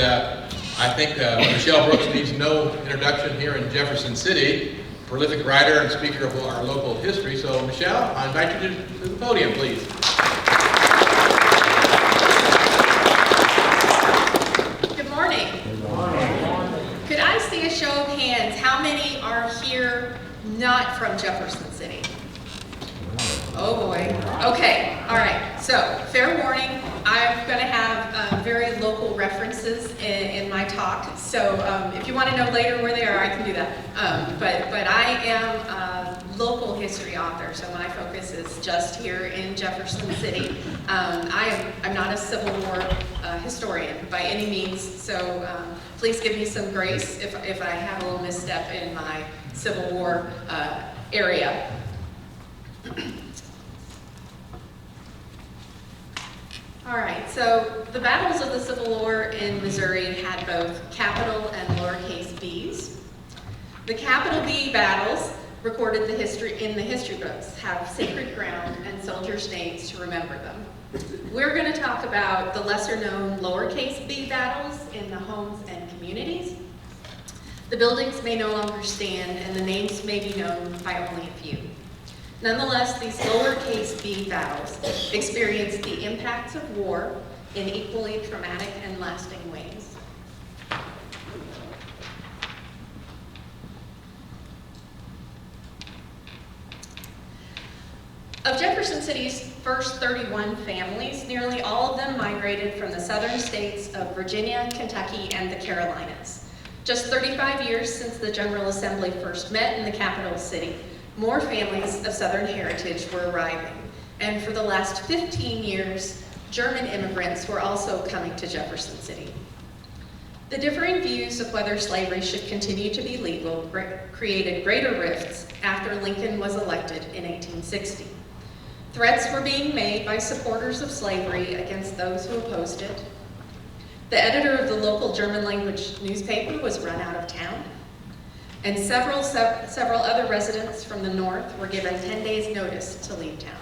I think Michelle Brooks needs no introduction here in Jefferson City, prolific writer and speaker of our local history. So Michelle, I invite you to the podium, please. Good morning. Good morning. Could I see a show of hands? How many are here not from Jefferson City? Oh boy. Okay, all right. So, fair warning, I'm going to have very local references in my talk. So, if you want to know later where they are, I can do that. But I am a local history author, so my focus is just here in Jefferson City. I'm not a Civil War historian by any means, so please give me some grace if I have a little misstep in my Civil War area. All right, so the battles of the Civil War in Missouri had both capital and lowercase b's. The capital B battles recorded in the history books have sacred ground and soldiers' names to remember them. We're going to talk about the lesser-known lowercase b battles in the homes and communities. The buildings may no longer stand, and the names may be known by only a few. Nonetheless, these lowercase b battles experienced the impacts of war in equally traumatic and lasting ways. Of Jefferson City's first 31 families, nearly all of them migrated from the southern states of Virginia, Kentucky, and the Carolinas. Just 35 years since the General Assembly first met in the capital city, more families of Southern heritage were arriving, and for the last 15 years, German immigrants were also coming to Jefferson City. The differing views of whether slavery should continue to be legal created greater rifts after Lincoln was elected in 1860. Threats were being made by supporters of slavery against those who opposed it. The editor of the local German language newspaper was run out of town, and several other residents from the north were given 10 days notice to leave town.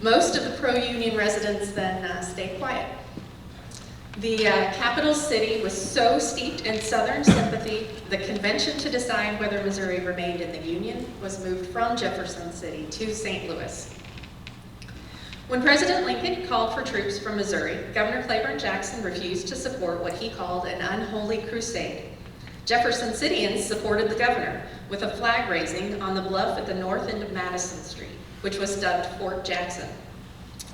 Most of the pro-union residents then stayed quiet. The capital city was so steeped in Southern sympathy, the convention to decide whether Missouri remained in the Union was moved from Jefferson City to St. Louis. When President Lincoln called for troops from Missouri, Governor Claiborne Jackson refused to support what he called an unholy crusade. Jefferson Cityans supported the governor with a flag raising on the bluff at the north end of Madison Street, which was dubbed Fort Jackson.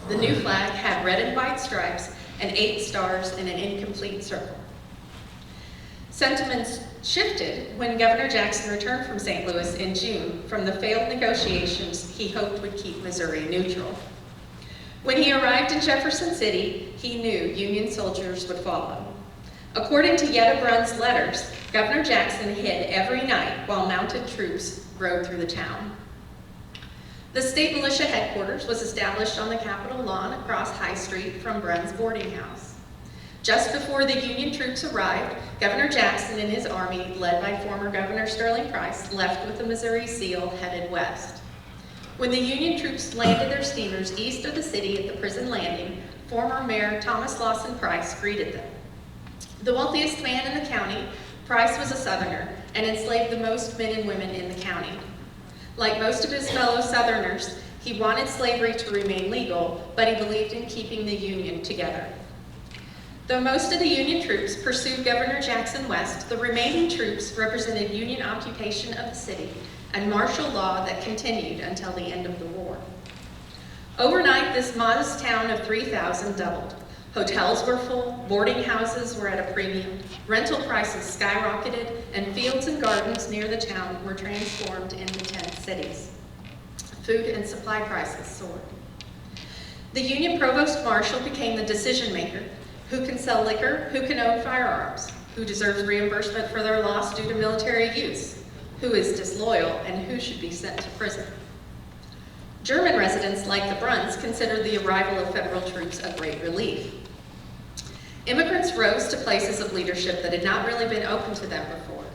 The new flag had red and white stripes and 8 stars in an incomplete circle. Sentiments shifted when Governor Jackson returned from St. Louis in June from the failed negotiations he hoped would keep Missouri neutral. When he arrived in Jefferson City, he knew Union soldiers would follow. According to Yetta Brunn's letters, Governor Jackson hid every night while mounted troops rode through the town. The state militia headquarters was established on the Capitol lawn across High Street from Brunn's boarding house. Just before the Union troops arrived, Governor Jackson and his army, led by former Governor Sterling Price, left with the Missouri Seal headed west. When the Union troops landed their steamers east of the city at the prison landing, former Mayor Thomas Lawson Price greeted them. The wealthiest man in the county, Price was a Southerner and enslaved the most men and women in the county. Like most of his fellow Southerners, he wanted slavery to remain legal, but he believed in keeping the Union together. Though most of the Union troops pursued Governor Jackson west, the remaining troops represented Union occupation of the city and martial law that continued until the end of the war. Overnight, this modest town of 3,000 doubled. Hotels were full, boarding houses were at a premium, rental prices skyrocketed, and fields and gardens near the town were transformed into tent cities. Food and supply prices soared. The Union Provost Marshal became the decision maker. Who can sell liquor? Who can own firearms? Who deserves reimbursement for their loss due to military use? Who is disloyal, and who should be sent to prison? German residents, like the Brunns, considered the arrival of federal troops a great relief. Immigrants rose to places of leadership that had not really been open to them before,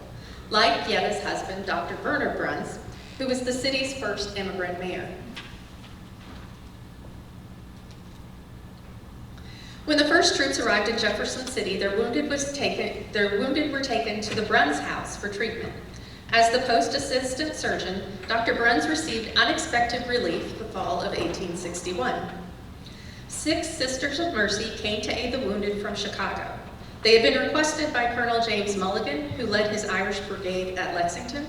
like Yetta's husband, Dr. Bernard Bruns, who was the city's first immigrant mayor. When the first troops arrived in Jefferson City, their wounded were taken to the Bruns house for treatment. As the post assistant surgeon, Dr. Bruns received unexpected relief the fall of 1861. 6 Sisters of Mercy came to aid the wounded from Chicago. They had been requested by Colonel James Mulligan, who led his Irish Brigade at Lexington.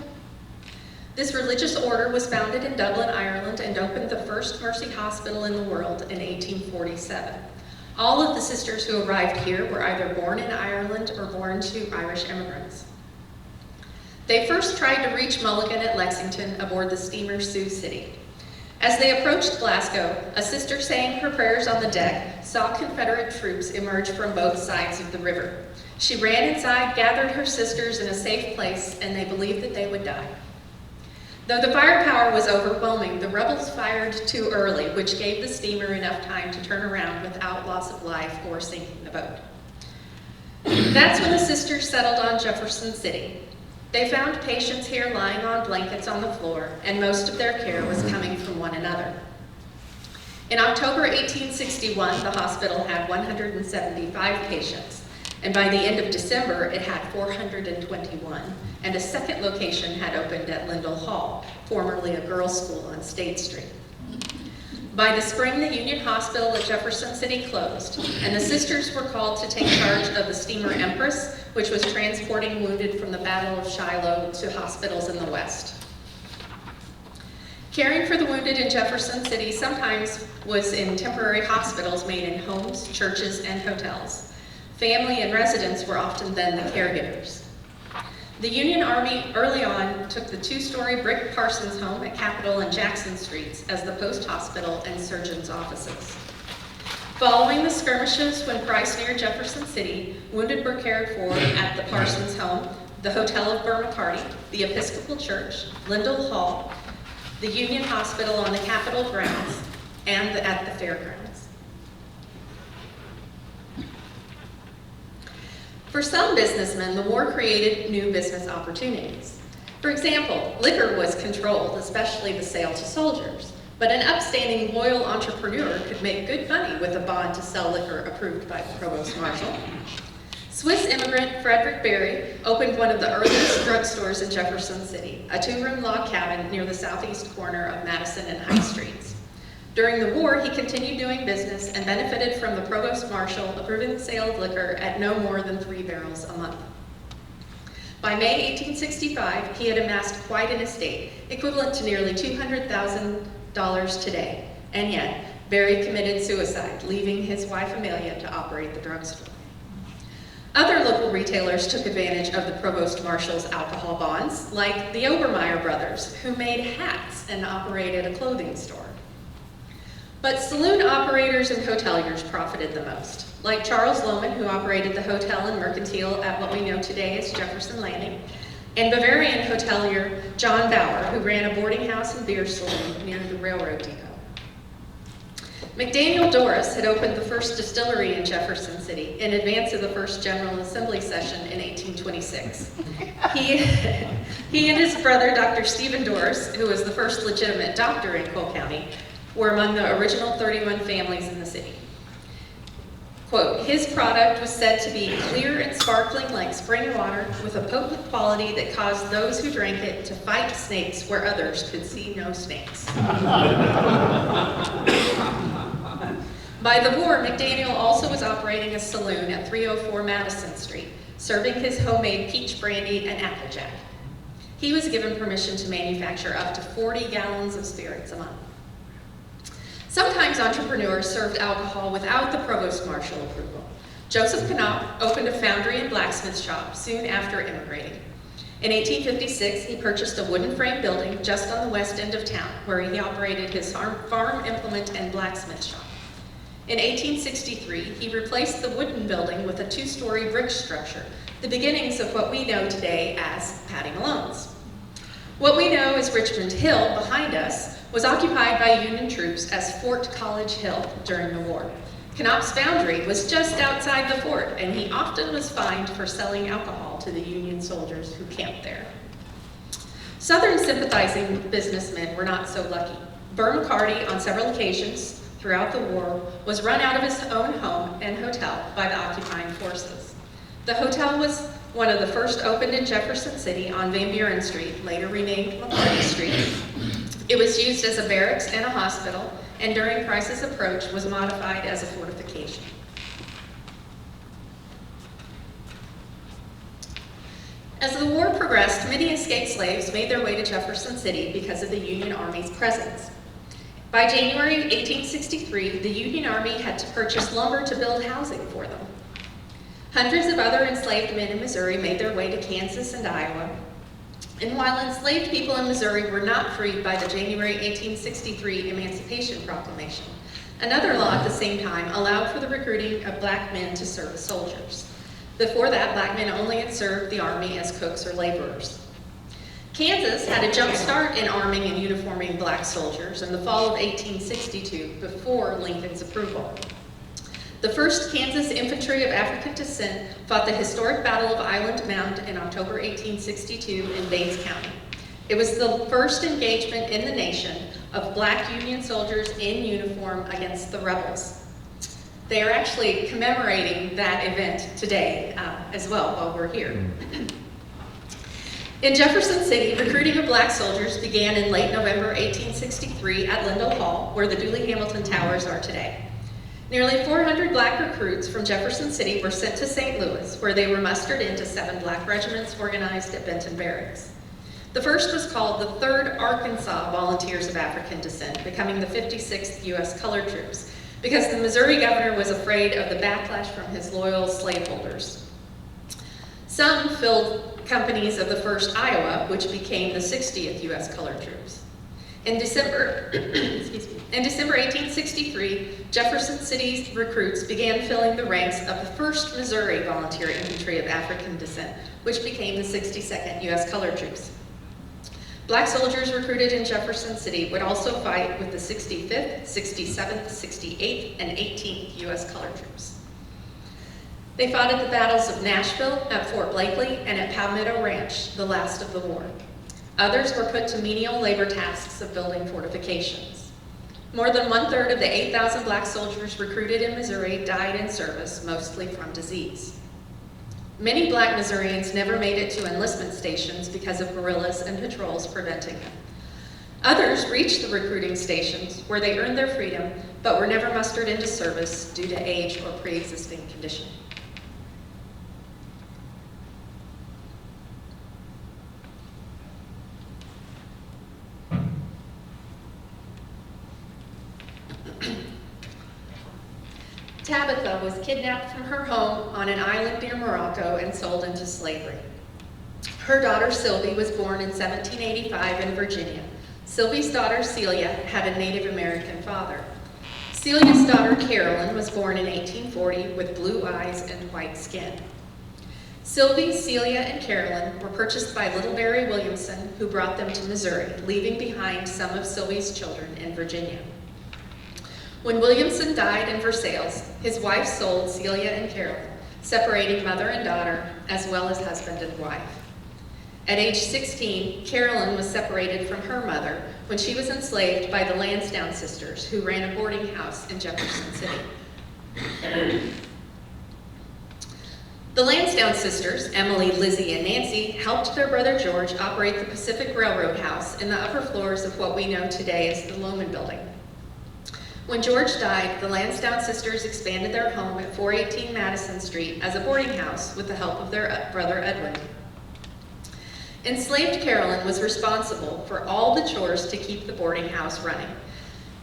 This religious order was founded in Dublin, Ireland, and opened the first Mercy Hospital in the world in 1847. All of the sisters who arrived here were either born in Ireland or born to Irish immigrants. They first tried to reach Mulligan at Lexington aboard the steamer Sioux City. As they approached Glasgow, a sister saying her prayers on the deck saw Confederate troops emerge from both sides of the river. She ran inside, gathered her sisters in a safe place, and they believed that they would die. Though the firepower was overwhelming, the rebels fired too early, which gave the steamer enough time to turn around without loss of life or sinking the boat. That's when the sisters settled on Jefferson City. They found patients here lying on blankets on the floor, and most of their care was coming from one another. In October 1861, the hospital had 175 patients, and by the end of December, it had 421, and a second location had opened at Lindell Hall, formerly a girls' school on State Street. By the spring, the Union Hospital at Jefferson City closed, and the sisters were called to take charge of the steamer Empress, which was transporting wounded from the Battle of Shiloh to hospitals in the West. Caring for the wounded in Jefferson City sometimes was in temporary hospitals made in homes, churches, and hotels. Family and residents were often then the caregivers. The Union Army early on took the 2-story brick Parsons home at Capitol and Jackson Streets as the post hospital and surgeon's offices. Following the skirmishes when Price near Jefferson City, wounded were cared for at the Parsons home, the Hotel of Burma Carty, the Episcopal Church, Lindell Hall, the Union Hospital on the Capitol grounds, and at the fairgrounds. For some businessmen, the war created new business opportunities. For example, liquor was controlled, especially the sale to soldiers, but an upstanding, loyal entrepreneur could make good money with a bond to sell liquor approved by the Provost Marshal. Swiss immigrant Frederick Berry opened one of the earliest drugstores in Jefferson City, a 2-room log cabin near the southeast corner of Madison and High Streets. During the war, he continued doing business and benefited from the Provost Marshal approving the sale of liquor at no more than 3 barrels a month. By May 1865, he had amassed quite an estate, equivalent to nearly $200,000 today, and yet Berry committed suicide, leaving his wife Amelia to operate the drugstore. Other local retailers took advantage of the Provost Marshal's alcohol bonds, like the Obermeyer brothers, who made hats and operated a clothing store. But saloon operators and hoteliers profited the most, like Charles Lohman, who operated the hotel and mercantile at what we know today as Jefferson Landing, and Bavarian hotelier John Bauer, who ran a boarding house and beer saloon near the railroad depot. McDaniel Doris had opened the first distillery in Jefferson City in advance of the first General Assembly session in 1826. He and his brother, Dr. Stephen Doris, who was the first legitimate doctor in Cole County, were among the original 31 families in the city. Quote, his product was said to be clear and sparkling like spring water with a potent quality that caused those who drank it to fight snakes where others could see no snakes. By the war, McDaniel also was operating a saloon at 304 Madison Street, serving his homemade peach brandy and applejack. He was given permission to manufacture up to 40 gallons of spirits a month. Sometimes entrepreneurs served alcohol without the Provost Marshal approval. Joseph Knopp opened a foundry and blacksmith shop soon after immigrating. In 1856, he purchased a wooden frame building just on the west end of town, where he operated his farm implement and blacksmith shop. In 1863, he replaced the wooden building with a 2-story brick structure, the beginnings of what we know today as Patty Malone's. What we know as Richmond Hill, behind us, was occupied by Union troops as Fort College Hill during the war. Knopp's foundry was just outside the fort, and he often was fined for selling alcohol to the Union soldiers who camped there. Southern sympathizing businessmen were not so lucky. Burma Carty, on several occasions, throughout the war, was run out of his own home and hotel by the occupying forces. The hotel was one of the first opened in Jefferson City on Van Buren Street, later renamed McCarty Street. It was used as a barracks and a hospital, and during Price's approach was modified as a fortification. As the war progressed, many escaped slaves made their way to Jefferson City because of the Union Army's presence. By January 1863, the Union Army had to purchase lumber to build housing for them. Hundreds of other enslaved men in Missouri made their way to Kansas and Iowa. And while enslaved people in Missouri were not freed by the January 1863 Emancipation Proclamation, another law at the same time allowed for the recruiting of black men to serve as soldiers. Before that, black men only had served the Army as cooks or laborers. Kansas had a jump start in arming and uniforming black soldiers in the fall of 1862 before Lincoln's approval. The 1st Kansas Infantry of African descent fought the historic Battle of Island Mound in October 1862 in Bates County. It was the first engagement in the nation of black Union soldiers in uniform against the rebels. They are actually commemorating that event today as well while we're here. In Jefferson City, recruiting of black soldiers began in late November 1863 at Lindell Hall, where the Dooley Hamilton Towers are today. Nearly 400 black recruits from Jefferson City were sent to St. Louis, where they were mustered into 7 black regiments organized at Benton Barracks. The first was called the 3rd Arkansas Volunteers of African Descent, becoming the 56th U.S. Colored Troops, because the Missouri governor was afraid of the backlash from his loyal slaveholders. Some filled companies of the 1st Iowa, which became the 60th U.S. Colored Troops. In December 1863, Jefferson City's recruits began filling the ranks of the 1st Missouri Volunteer Infantry of African Descent, which became the 62nd U.S. Colored Troops. Black soldiers recruited in Jefferson City would also fight with the 65th, 67th, 68th, and 18th U.S. Colored Troops. They fought at the battles of Nashville, at Fort Blakely, and at Palmetto Ranch, the last of the war. Others were put to menial labor tasks of building fortifications. More than 1/3 of the 8,000 black soldiers recruited in Missouri died in service, mostly from disease. Many black Missourians never made it to enlistment stations because of guerrillas and patrols preventing them. Others reached the recruiting stations where they earned their freedom, but were never mustered into service due to age or pre-existing condition. Tabitha was kidnapped from her home on an island near Morocco and sold into slavery. Her daughter Sylvie was born in 1785 in Virginia. Sylvie's daughter Celia had a Native American father. Celia's daughter Carolyn was born in 1840 with blue eyes and white skin. Sylvie, Celia, and Carolyn were purchased by little Barry Williamson, who brought them to Missouri, leaving behind some of Sylvie's children in Virginia. When Williamson died in Versailles, his wife sold Celia and Carolyn, separating mother and daughter, as well as husband and wife. At age 16, Carolyn was separated from her mother when she was enslaved by the Lansdowne sisters, who ran a boarding house in Jefferson City. The Lansdowne sisters, Emily, Lizzie, and Nancy, helped their brother George operate the Pacific Railroad House in the upper floors of what we know today as the Lohman Building. When George died, the Lansdowne sisters expanded their home at 418 Madison Street as a boarding house with the help of their brother Edwin. Enslaved Carolyn was responsible for all the chores to keep the boarding house running.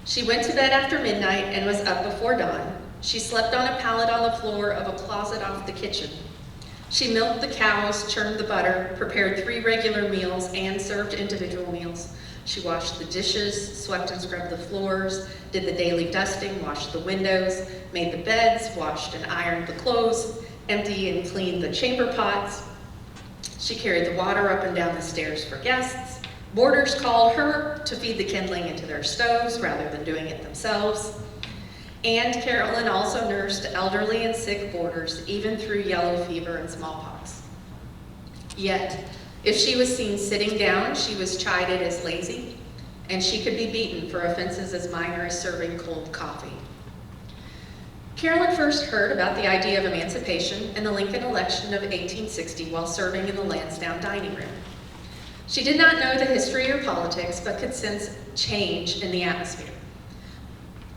She went to bed after midnight and was up before dawn. She slept on a pallet on the floor of a closet off the kitchen. She milked the cows, churned the butter, prepared 3 regular meals, and served individual meals. She washed the dishes, swept and scrubbed the floors, did the daily dusting, washed the windows, made the beds, washed and ironed the clothes, emptied and cleaned the chamber pots. She carried the water up and down the stairs for guests. Boarders called her to feed the kindling into their stoves rather than doing it themselves. And Carolyn also nursed elderly and sick boarders, even through yellow fever and smallpox. Yet, if she was seen sitting down, she was chided as lazy. and she could be beaten for offenses as minor as serving cold coffee. Carolyn first heard about the idea of emancipation in the Lincoln election of 1860 while serving in the Lansdowne dining room. She did not know the history or politics, but could sense change in the atmosphere.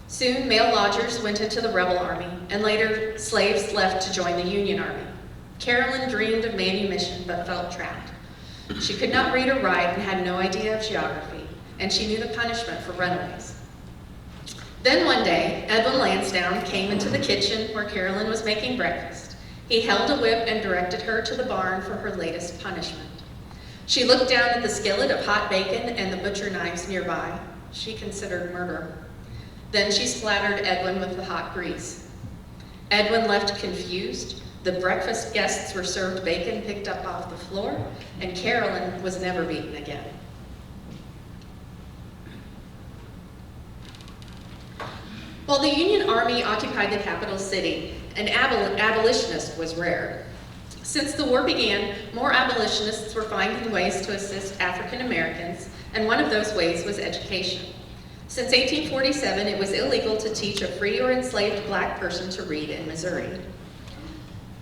Soon, male lodgers went into the rebel army, and later, slaves left to join the Union Army. Carolyn dreamed of manumission, but felt trapped. She could not read or write and had no idea of geography, and she knew the punishment for runaways. Then one day, Edwin Lansdowne came into the kitchen where Carolyn was making breakfast. He held a whip and directed her to the barn for her latest punishment. She looked down at the skillet of hot bacon and the butcher knives nearby. She considered murder. Then she splattered Edwin with the hot grease. Edwin left confused. The breakfast guests were served bacon picked up off the floor, and Carolyn was never beaten again. While the Union Army occupied the capital city, an abolitionist was rare. Since the war began, more abolitionists were finding ways to assist African Americans, and one of those ways was education. Since 1847, it was illegal to teach a free or enslaved black person to read in Missouri.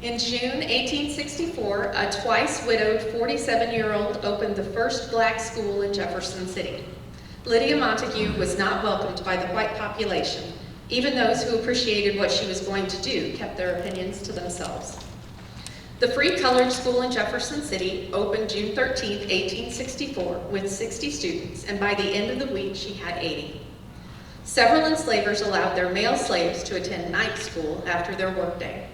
In June 1864, a twice-widowed 47-year-old opened the first black school in Jefferson City. Lydia Montague was not welcomed by the white population. Even those who appreciated what she was going to do kept their opinions to themselves. The free colored school in Jefferson City opened June 13, 1864, with 60 students, and by the end of the week, she had 80. Several enslavers allowed their male slaves to attend night school after their workday.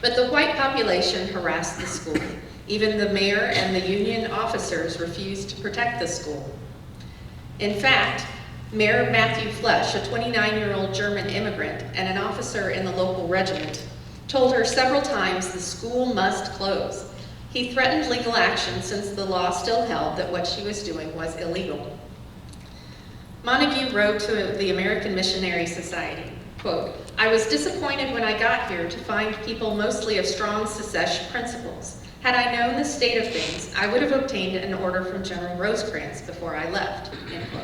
But the white population harassed the school. Even the mayor and the Union officers refused to protect the school. In fact, Mayor Matthew Flesch, a 29-year-old German immigrant and an officer in the local regiment, told her several times the school must close. He threatened legal action since the law still held that what she was doing was illegal. Montague wrote to the American Missionary Society, quote, "I was disappointed when I got here to find people mostly of strong secession principles. Had I known the state of things, I would have obtained an order from General Rosecrans before I left," end quote.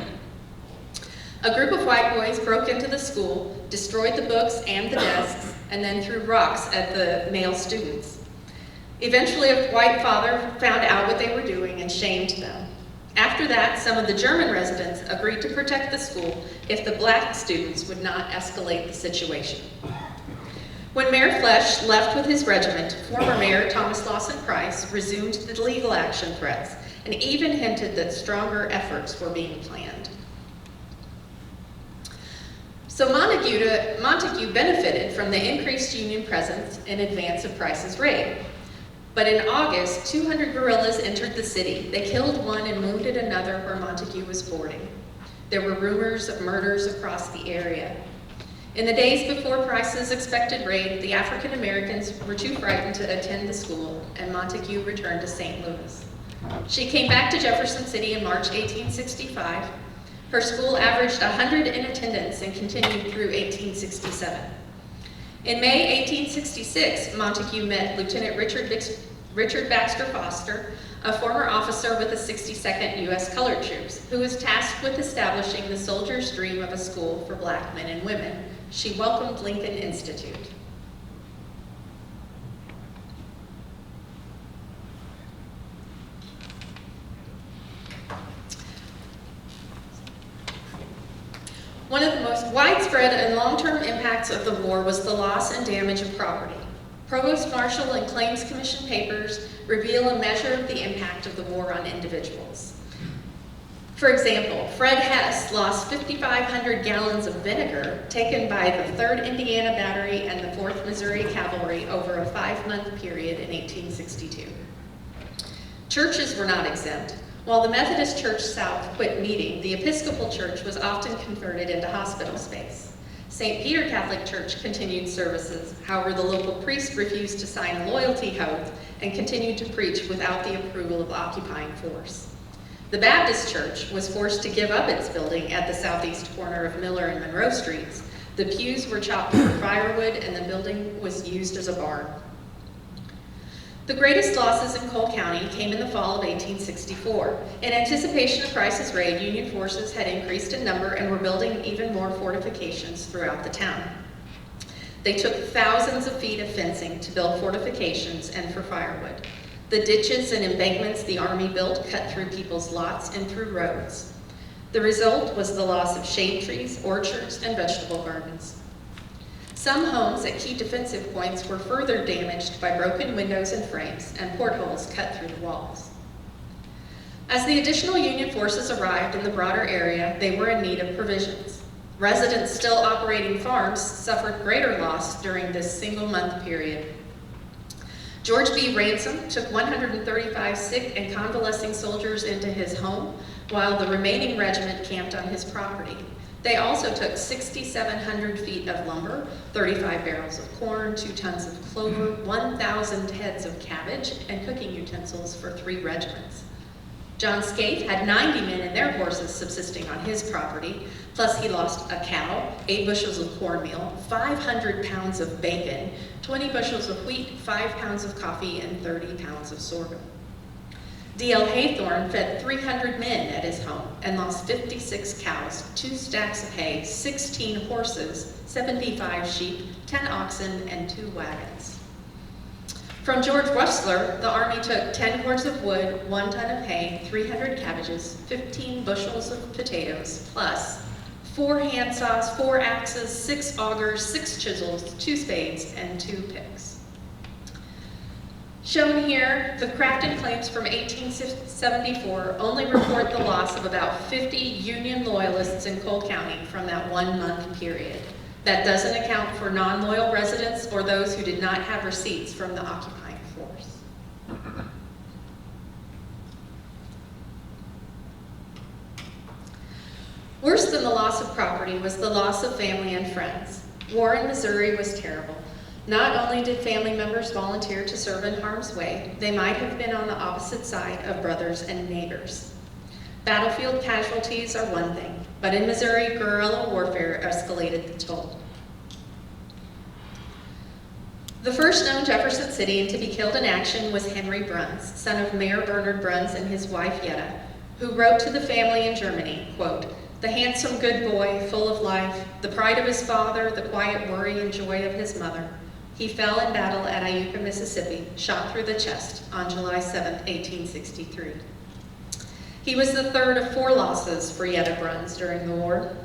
A group of white boys broke into the school, destroyed the books and the desks, and then threw rocks at the male students. Eventually, a white father found out what they were doing and shamed them. After that, some of the German residents agreed to protect the school if the black students would not escalate the situation. When Mayor Flesch left with his regiment, former Mayor Thomas Lawson Price resumed the legal action threats and even hinted that stronger efforts were being planned. So Montague benefited from the increased Union presence in advance of Price's raid. But in August, 200 guerrillas entered the city. They killed one and wounded another where Montague was boarding. There were rumors of murders across the area. In the days before Price's expected raid, the African Americans were too frightened to attend the school, and Montague returned to St. Louis. She came back to Jefferson City in March 1865. Her school averaged 100 in attendance and continued through 1867. In May 1866, Montague met Lieutenant Richard Baxter Foster, a former officer with the 62nd U.S. Colored Troops, who was tasked with establishing the soldier's dream of a school for black men and women. She welcomed Lincoln Institute. One of the most widespread and long-term impacts of the war was the loss and damage of property. Provost Marshal and Claims Commission papers reveal a measure of the impact of the war on individuals. For example, Fred Hess lost 5,500 gallons of vinegar taken by the 3rd Indiana Battery and the 4th Missouri Cavalry over a 5-month period in 1862. Churches were not exempt. While the Methodist Church South quit meeting, the Episcopal Church was often converted into hospital space. St. Peter Catholic Church continued services. However, the local priest refused to sign a loyalty oath and continued to preach without the approval of occupying force. The Baptist Church was forced to give up its building at the southeast corner of Miller and Monroe Streets. The pews were chopped for firewood and the building was used as a barn. The greatest losses in Cole County came in the fall of 1864. In anticipation of Price's raid, Union forces had increased in number and were building even more fortifications throughout the town. They took thousands of feet of fencing to build fortifications and for firewood. The ditches and embankments the Army built cut through people's lots and through roads. The result was the loss of shade trees, orchards, and vegetable gardens. Some homes at key defensive points were further damaged by broken windows and frames and portholes cut through the walls. As the additional Union forces arrived in the broader area, they were in need of provisions. Residents still operating farms suffered greater loss during this single-month period. George B. Ransom took 135 sick and convalescing soldiers into his home, while the remaining regiment camped on his property. They also took 6,700 feet of lumber, 35 barrels of corn, 2 tons of clover, 1,000 heads of cabbage, and cooking utensils for 3 regiments. John Scaife had 90 men and their horses subsisting on his property, plus he lost a cow, 8 bushels of cornmeal, 500 pounds of bacon, 20 bushels of wheat, 5 pounds of coffee, and 30 pounds of sorghum. D.L. Haythorne fed 300 men at his home and lost 56 cows, 2 stacks of hay, 16 horses, 75 sheep, 10 oxen, and 2 wagons. From George Wessler, the Army took 10 cords of wood, 1 ton of hay, 300 cabbages, 15 bushels of potatoes, plus 4 handsaws, 4 axes, 6 augers, 6 chisels, 2 spades, and 2 picks. Shown here, the crafted claims from 1874 only report the loss of about 50 Union loyalists in Cole County from that 1-month period. That doesn't account for non-loyal residents or those who did not have receipts from the occupying force. Worse than the loss of property was the loss of family and friends. War in Missouri was terrible. Not only did family members volunteer to serve in harm's way, they might have been on the opposite side of brothers and neighbors. Battlefield casualties are one thing, but in Missouri, guerrilla warfare escalated the toll. The first known Jefferson Citian to be killed in action was Henry Bruns, son of Mayor Bernard Bruns and his wife Yetta, who wrote to the family in Germany, quote, "The handsome good boy, full of life, the pride of his father, the quiet worry and joy of his mother. He fell in battle at Iuka, Mississippi, shot through the chest on July 7, 1863. He was the third of 4 losses for Yetta Bruns during the war.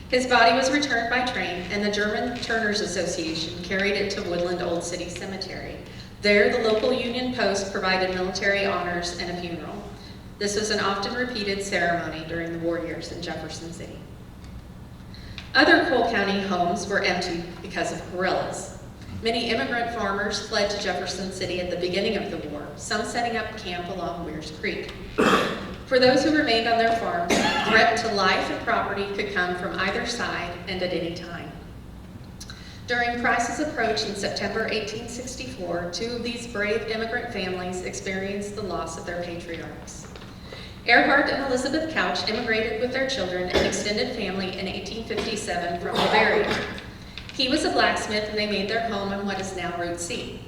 His body was returned by train, and the German Turners Association carried it to Woodland Old City Cemetery. There, the local Union post provided military honors and a funeral. This was an often repeated ceremony during the war years in Jefferson City. Other Cole County homes were empty because of guerrillas. Many immigrant farmers fled to Jefferson City at the beginning of the war, some setting up camp along Weir's Creek. For those who remained on their farms, threat to life and property could come from either side and at any time. During Price's approach in September 1864, 2 of these brave immigrant families experienced the loss of their patriarchs. Earhart and Elizabeth Couch immigrated with their children and extended family in 1857 from Bavaria. He was a blacksmith and they made their home on what is now Route C.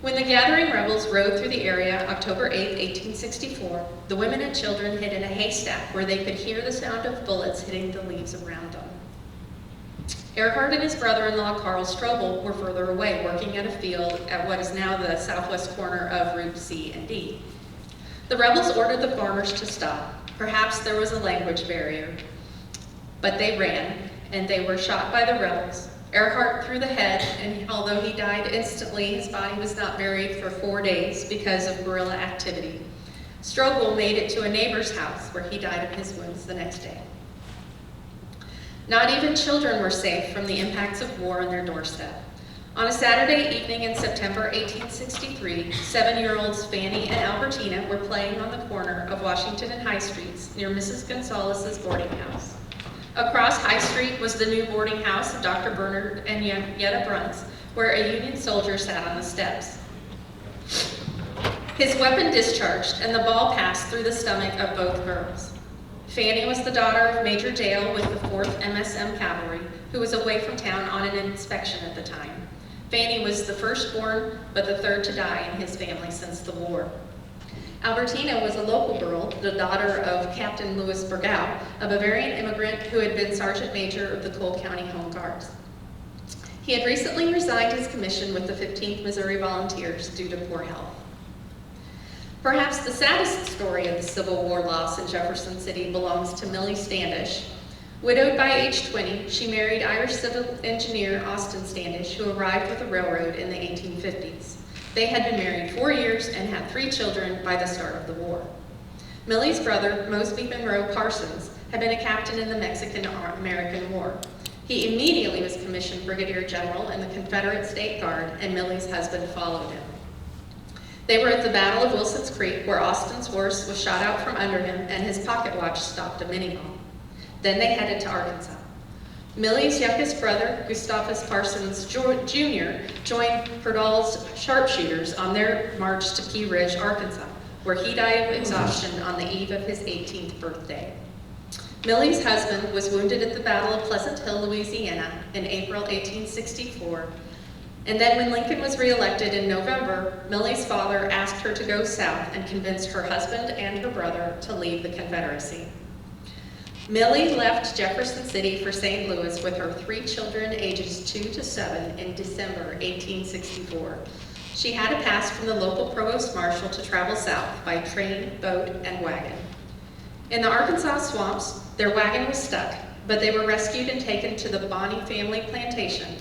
When the gathering rebels rode through the area October 8, 1864, the women and children hid in a haystack where they could hear the sound of bullets hitting the leaves around them. Earhart and his brother-in-law Carl Strobel were further away, working at a field at what is now the southwest corner of Route C and D. The rebels ordered the farmers to stop. Perhaps there was a language barrier, but they ran, and they were shot by the rebels. Earhart through the head, and although he died instantly, his body was not buried for 4 days because of guerrilla activity. Strobel made it to a neighbor's house where he died of his wounds the next day. Not even children were safe from the impacts of war on their doorstep. On a Saturday evening in September 1863, 7-year-olds Fanny and Albertina were playing on the corner of Washington and High Streets near Mrs. Gonzalez's boarding house. Across High Street was the new boarding house of Dr. Bernard and Yetta Bruns, where a Union soldier sat on the steps. His weapon discharged, and the ball passed through the stomach of both girls. Fanny was the daughter of Major Dale with the 4th MSM Cavalry, who was away from town on an inspection at the time. Fanny was the firstborn, but the third to die in his family since the war. Albertina was a local girl, the daughter of Captain Louis Burgow, a Bavarian immigrant who had been Sergeant Major of the Cole County Home Guards. He had recently resigned his commission with the 15th Missouri Volunteers due to poor health. Perhaps the saddest story of the Civil War loss in Jefferson City belongs to Millie Standish. Widowed by age 20, she married Irish civil engineer Austin Standish, who arrived with the railroad in the 1850s. They had been married 4 years and had 3 children by the start of the war. Millie's brother, Mosby Monroe Parsons, had been a captain in the Mexican-American War. He immediately was commissioned Brigadier General in the Confederate State Guard, and Millie's husband followed him. They were at the Battle of Wilson's Creek, where Austin's horse was shot out from under him and his pocket watch stopped a minibomb. Then they headed to Arkansas. Millie's youngest brother, Gustavus Parsons Jr., joined Perdall's sharpshooters on their march to Pea Ridge, Arkansas, where he died of exhaustion on the eve of his 18th birthday. Millie's husband was wounded at the Battle of Pleasant Hill, Louisiana in April 1864, and then when Lincoln was reelected in November, Millie's father asked her to go south and convince her husband and her brother to leave the Confederacy. Millie left Jefferson City for St. Louis with her 3 children ages 2 to 7 in December 1864. She had a pass from the local provost marshal to travel south by train, boat, and wagon. In the Arkansas swamps, their wagon was stuck, but they were rescued and taken to the Bonney family plantation.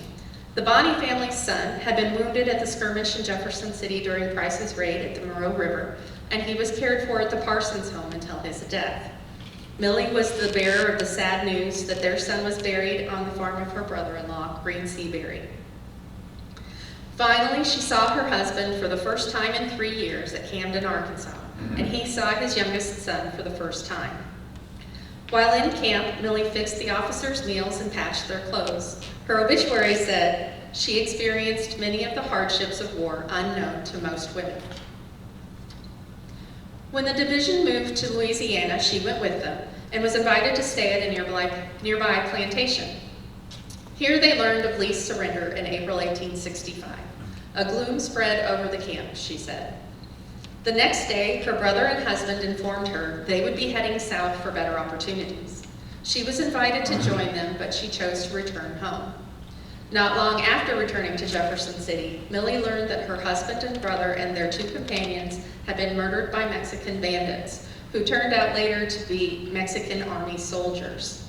The Bonney family's son had been wounded at the skirmish in Jefferson City during Price's raid at the Moreau River, and he was cared for at the Parsons home until his death. Millie was the bearer of the sad news that their son was buried on the farm of her brother-in-law, Green Seabury. Finally, she saw her husband for the first time in 3 years at Camden, Arkansas, and he saw his youngest son for the first time. While in camp, Millie fixed the officers' meals and patched their clothes. Her obituary said, "She experienced many of the hardships of war unknown to most women." When the division moved to Louisiana, she went with them and was invited to stay at a nearby plantation. Here they learned of Lee's surrender in April 1865. A gloom spread over the camp, she said. The next day, her brother and husband informed her they would be heading south for better opportunities. She was invited to join them, but she chose to return home. Not long after returning to Jefferson City, Millie learned that her husband and brother and their 2 companions had been murdered by Mexican bandits, who turned out later to be Mexican Army soldiers.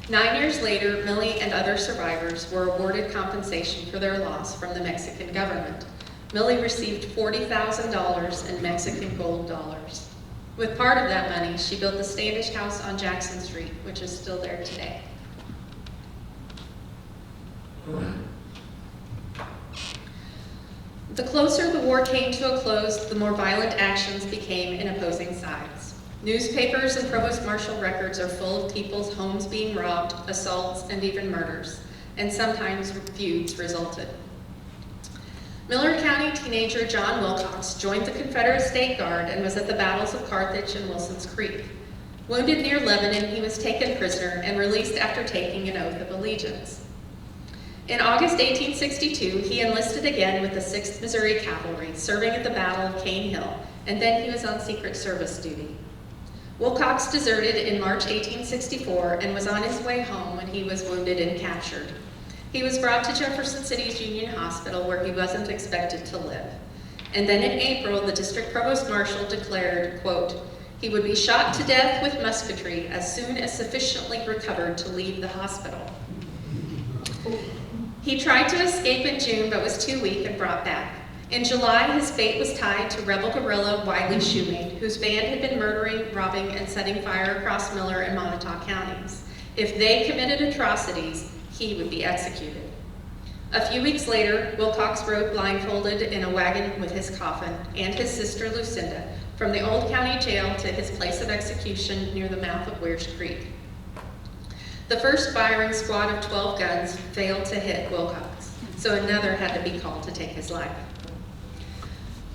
9 years later, Millie and other survivors were awarded compensation for their loss from the Mexican government. Millie received $40,000 in Mexican gold dollars. With part of that money, she built the Standish House on Jackson Street, which is still there today. The closer the war came to a close, the more violent actions became in opposing sides. Newspapers and provost marshal records are full of people's homes being robbed, assaults, and even murders, and sometimes feuds resulted. Miller County teenager John Wilcox joined the Confederate State Guard and was at the battles of Carthage and Wilson's Creek. Wounded near Lebanon, he was taken prisoner and released after taking an oath of allegiance. In August 1862, he enlisted again with the 6th Missouri Cavalry, serving at the Battle of Cane Hill, and then he was on Secret Service duty. Wilcox deserted in March 1864 and was on his way home when he was wounded and captured. He was brought to Jefferson City's Union Hospital, where he wasn't expected to live. And then in April, the district provost marshal declared, quote, he would be shot to death with musketry as soon as sufficiently recovered to leave the hospital. He tried to escape in June, but was too weak and brought back. In July, his fate was tied to rebel guerrilla Wiley Shoemate, whose band had been murdering, robbing, and setting fire across Miller and Montauk counties. If they committed atrocities, he would be executed. A few weeks later, Wilcox rode blindfolded in a wagon with his coffin and his sister Lucinda from the Old County Jail to his place of execution near the mouth of Weir's Creek. The first firing squad of 12 guns failed to hit Wilcox, so another had to be called to take his life.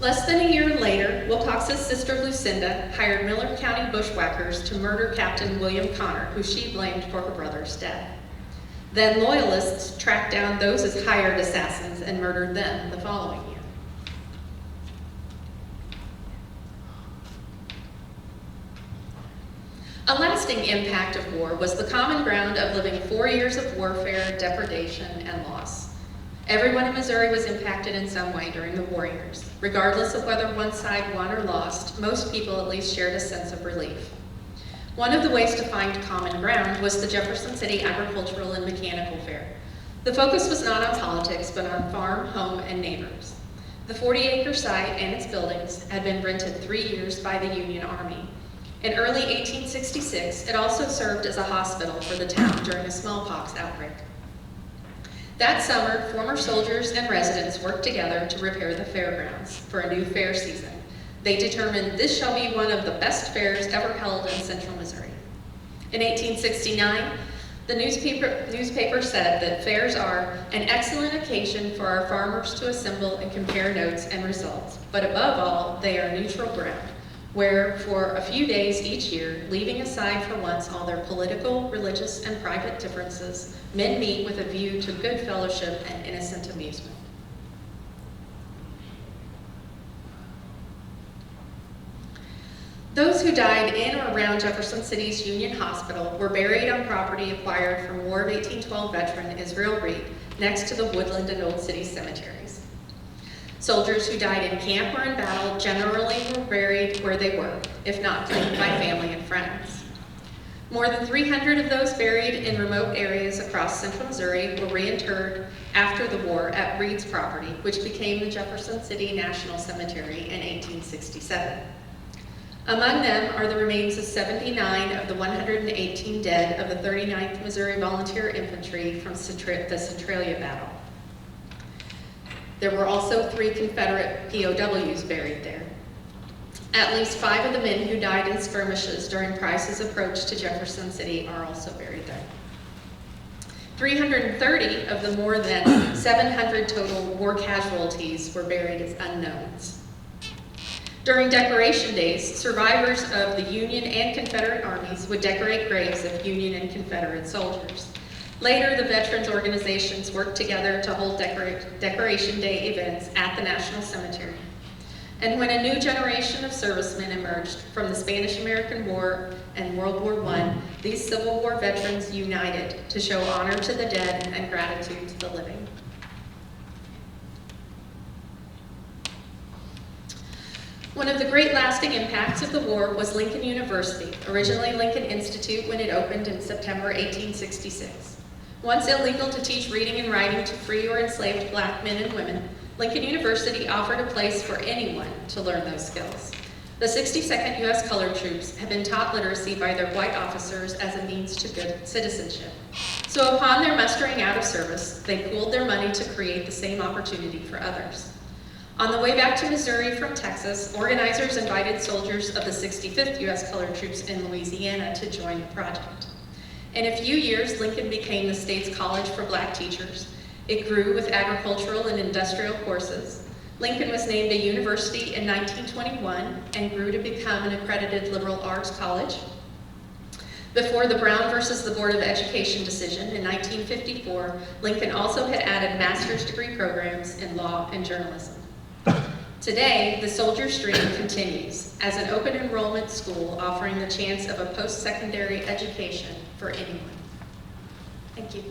Less than a year later, Wilcox's sister Lucinda hired Miller County bushwhackers to murder Captain William Connor, who she blamed for her brother's death. Then Loyalists tracked down those as hired assassins and murdered them the following year. A lasting impact of war was the common ground of living 4 years of warfare, depredation, and loss. Everyone in Missouri was impacted in some way during the war years. Regardless of whether one side won or lost, most people at least shared a sense of relief. One of the ways to find common ground was the Jefferson City Agricultural and Mechanical Fair. The focus was not on politics, but on farm, home, and neighbors. The 40-acre site and its buildings had been rented 3 years by the Union Army. In early 1866, it also served as a hospital for the town during a smallpox outbreak. That summer, former soldiers and residents worked together to repair the fairgrounds for a new fair season. They determined this shall be one of the best fairs ever held in central Missouri. In 1869, the newspaper said that fairs are an excellent occasion for our farmers to assemble and compare notes and results, but above all, they are neutral ground, where for a few days each year, leaving aside for once all their political, religious, and private differences, men meet with a view to good fellowship and innocent amusement. Those who died in or around Jefferson City's Union Hospital were buried on property acquired from War of 1812 veteran Israel Reed, next to the Woodland and Old City cemeteries. Soldiers who died in camp or in battle generally were buried where they were, if not claimed by family and friends. More than 300 of those buried in remote areas across central Missouri were reinterred after the war at Reed's property, which became the Jefferson City National Cemetery in 1867. Among them are the remains of 79 of the 118 dead of the 39th Missouri Volunteer Infantry from the Centralia Battle. There were also 3 Confederate POWs buried there. At least 5 of the men who died in skirmishes during Price's approach to Jefferson City are also buried there. 330 of the more than 700 total war casualties were buried as unknowns. During Decoration Days, survivors of the Union and Confederate armies would decorate graves of Union and Confederate soldiers. Later, the veterans organizations worked together to hold Decoration Day events at the National Cemetery. And when a new generation of servicemen emerged from the Spanish-American War and World War I, these Civil War veterans united to show honor to the dead and gratitude to the living. One of the great lasting impacts of the war was Lincoln University, originally Lincoln Institute when it opened in September 1866. Once illegal to teach reading and writing to free or enslaved black men and women, Lincoln University offered a place for anyone to learn those skills. The 62nd U.S. Colored Troops had been taught literacy by their white officers as a means to good citizenship. So upon their mustering out of service, they pooled their money to create the same opportunity for others. On the way back to Missouri from Texas, organizers invited soldiers of the 65th U.S. Colored Troops in Louisiana to join the project. In a few years, Lincoln became the state's college for black teachers. It grew with agricultural and industrial courses. Lincoln was named a university in 1921 and grew to become an accredited liberal arts college. Before the Brown versus the Board of Education decision in 1954, Lincoln also had added master's degree programs in law and journalism. Today, the Soldier's Dream continues as an open enrollment school offering the chance of a post-secondary education for anyone. Thank you.